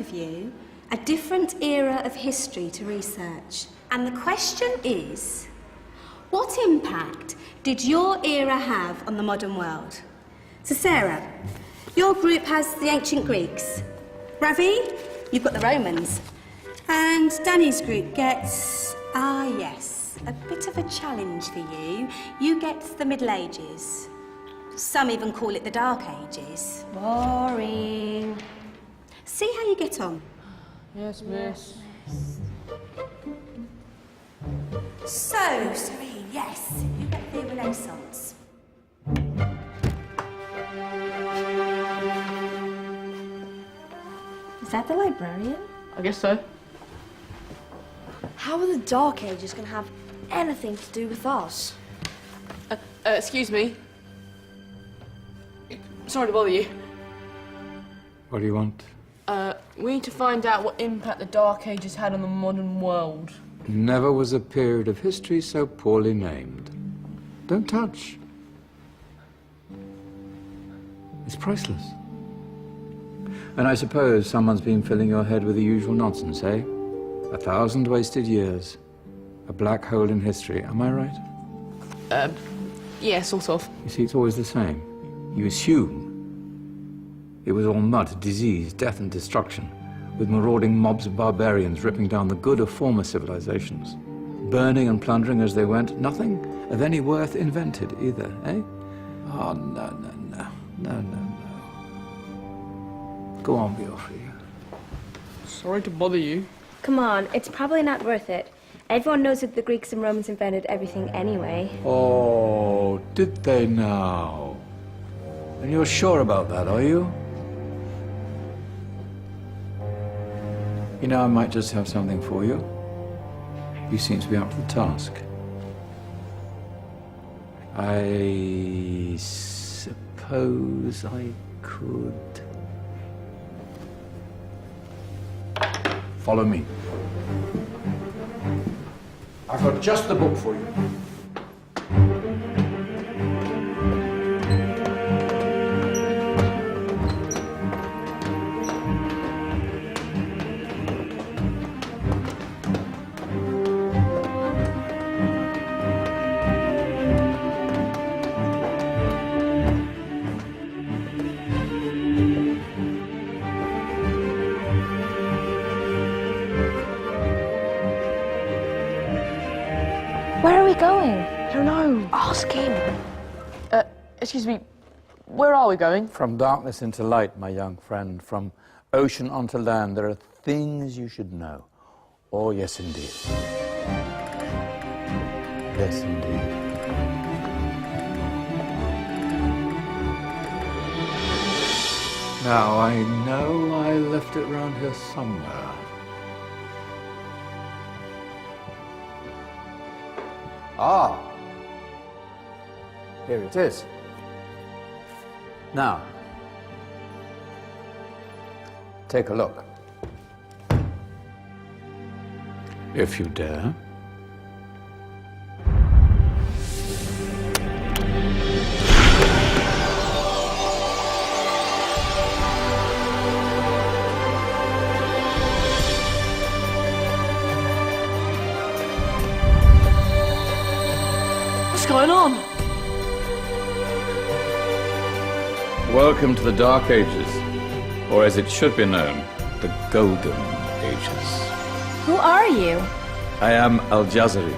of you a different era of history to research. And the question is, what impact did your era have on the modern world? So Sarah, your group has the ancient Greeks. Ravi, you've got the Romans. And Danny's group gets, yes, a bit of a challenge for you. You get the Middle Ages. Some even call it the Dark Ages. Boring. See how you get on. Yes, miss. So, Serene, yes, you get the Renaissance. Is that the librarian? I guess so. How are the Dark Ages going to have anything to do with us? Excuse me. Sorry to bother you. What do you want? We need to find out what impact the Dark Ages had on the modern world. Never was a period of history so poorly named. Don't touch. It's priceless. And I suppose someone's been filling your head with the usual nonsense, eh? 1,000 wasted years. A black hole in history, am I right? Yeah, sort of. You see, it's always the same. You assume it was all mud, disease, death and destruction, with marauding mobs of barbarians ripping down the good of former civilizations. Burning and plundering as they went, nothing of any worth invented either, eh? Oh, no. Go on, Beofrey. Sorry to bother you. Come on, it's probably not worth it. Everyone knows that the Greeks and Romans invented everything anyway. Oh, did they now? And you're sure about that, are you? You know, I might just have something for you. You seem to be up to the task. I suppose I could... Follow me. I've got just the book for you. Where are we going? I don't know. Ask him. Excuse me. Where are we going? From darkness into light, my young friend. From ocean onto land, there are things you should know. Oh, yes, indeed. Yes, indeed. Now, I know I left it round here somewhere. Ah, here it is. Now, take a look. If you dare. What's going on? Welcome to the Dark Ages, or as it should be known, the Golden Ages. Who are you? I am Al-Jazari,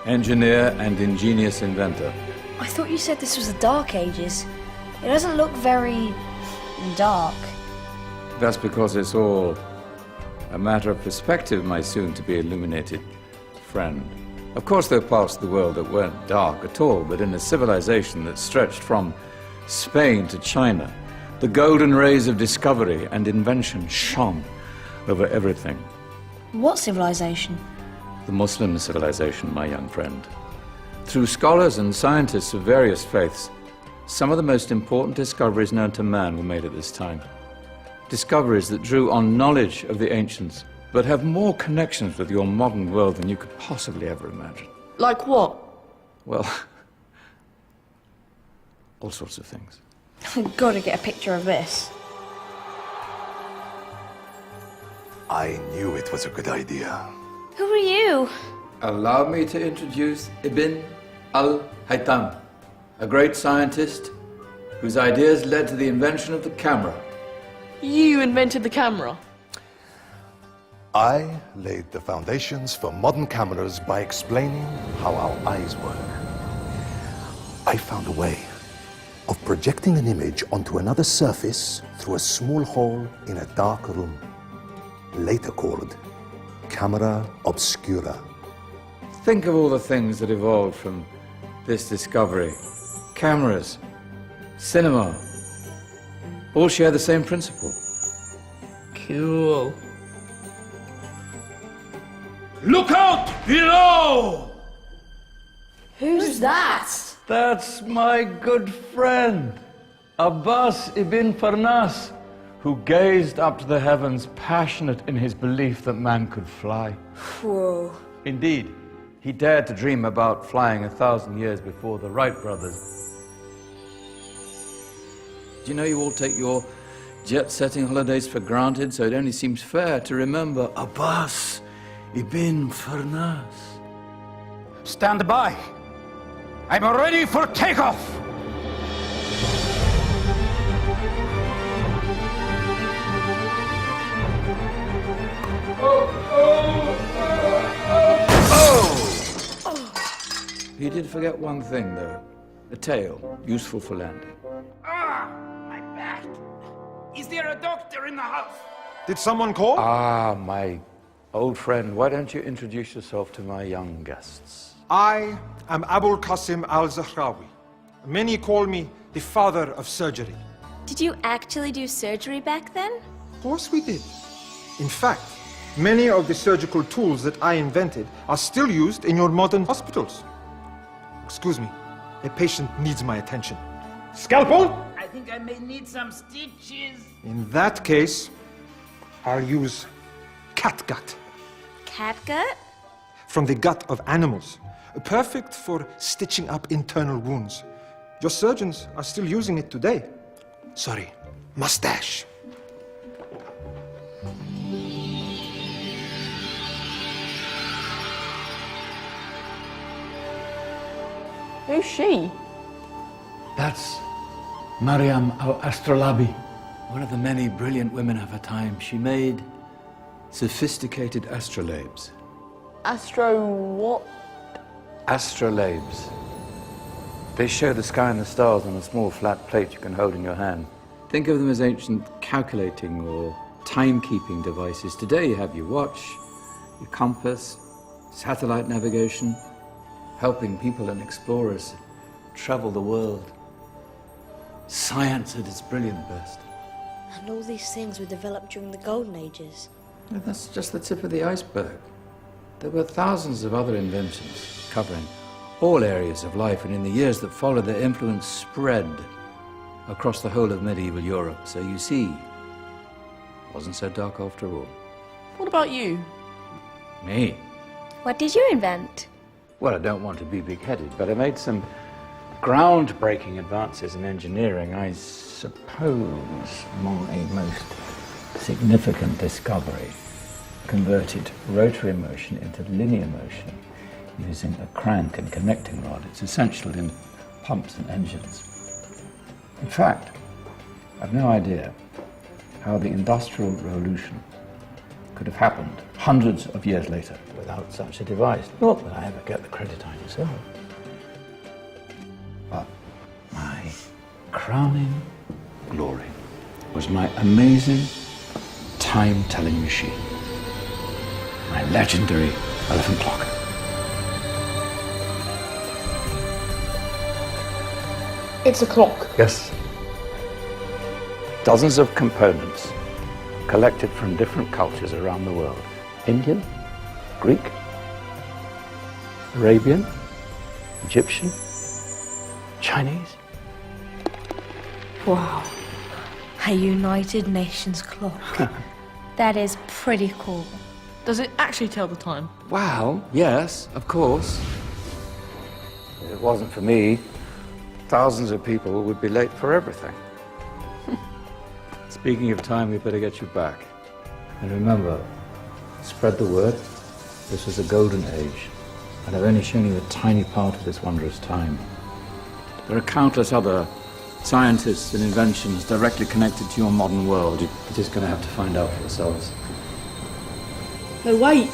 engineer and ingenious inventor. I thought you said this was the Dark Ages. It doesn't look very dark. That's because it's all a matter of perspective, my soon-to-be illuminated friend. Of course, there are parts of the world that weren't dark at all, but in a civilization that stretched from Spain to China, the golden rays of discovery and invention shone over everything. What civilization? The Muslim civilization, my young friend. Through scholars and scientists of various faiths, some of the most important discoveries known to man were made at this time. Discoveries that drew on knowledge of the ancients, but have more connections with your modern world than you could possibly ever imagine. Like what? Well, all sorts of things. I've got to get a picture of this. I knew it was a good idea. Who are you? Allow me to introduce Ibn al-Haytham, a great scientist whose ideas led to the invention of the camera. You invented the camera. I laid the foundations for modern cameras by explaining how our eyes work. I found a way of projecting an image onto another surface through a small hole in a dark room, later called camera obscura. Think of all the things that evolved from this discovery. Cameras, cinema, all share the same principle. Cool. Look out below! Who's that? That's my good friend, Abbas ibn Farnas, who gazed up to the heavens, passionate in his belief that man could fly. Whoa. Indeed, he dared to dream about flying 1,000 years before the Wright brothers. Do you know you all take your jet-setting holidays for granted, so it only seems fair to remember Abbas ibn Farnas? Stand by. I'm ready for takeoff. You did forget one thing, though. A tail, useful for landing. Ah, my back. Is there a doctor in the house? Did someone call? Ah, my old friend, why don't you introduce yourself to my young guests? I am Abul Qasim al-Zahrawi. Many call me the father of surgery. Did you actually do surgery back then? Of course we did. In fact, many of the surgical tools that I invented are still used in your modern hospitals. Excuse me, a patient needs my attention. Scalpel? I think I may need some stitches. In that case, I'll use catgut Catgut? from the gut of animals. Perfect for stitching up internal wounds. Your surgeons are still using it today. Sorry, mustache. Who's she? That's Maryam al-Astrolabi, one of the many brilliant women of her time. She made sophisticated astrolabes. Astro what? Astrolabes. They show the sky and the stars on a small flat plate you can hold in your hand. Think of them as ancient calculating or timekeeping devices. Today you have your watch, your compass, satellite navigation, helping people and explorers travel the world. Science at its brilliant best. And all these things were developed during the Golden Ages. And that's just the tip of the iceberg. There were thousands of other inventions covering all areas of life, and in the years that followed, their influence spread across the whole of medieval Europe. So you see, it wasn't so dark after all. What about you? Me? What did you invent? Well, I don't want to be big-headed, but I made some groundbreaking advances in engineering. I suppose my most significant discovery converted rotary motion into linear motion using a crank and connecting rod. It's essential in pumps and engines. In fact, I've no idea how the Industrial Revolution could have happened hundreds of years later without such a device. Not that I ever get the credit I deserve. But my crowning glory was my amazing time-telling machine, my legendary elephant clock. It's a clock. Yes. Dozens of components collected from different cultures around the world. Indian, Greek, Arabian, Egyptian, Chinese. Wow. A United Nations clock. That is pretty cool. Does it actually tell the time? Well, yes, of course. If it wasn't for me, thousands of people would be late for everything. Speaking of time, we better get you back. And remember, Spread the word. This was a golden age, and I've only shown you a tiny part of this wondrous time. There are countless other scientists and inventions directly connected to your modern world. You're just going to have to find out for yourselves. No, wait.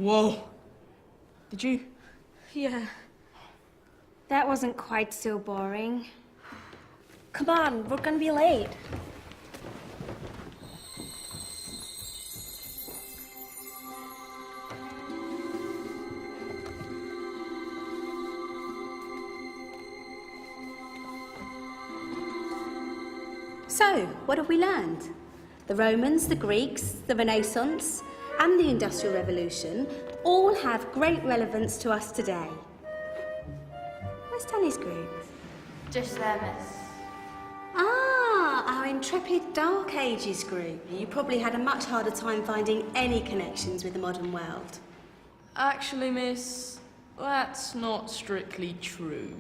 Whoa. Did you? Yeah. That wasn't quite so boring. Come on, we're gonna be late. So, what have we learned? The Romans, the Greeks, the Renaissance, and the Industrial Revolution all have great relevance to us today. Where's Danny's group? Just there, miss. Ah, our intrepid Dark Ages group. You probably had a much harder time finding any connections with the modern world. Actually, miss, that's not strictly true.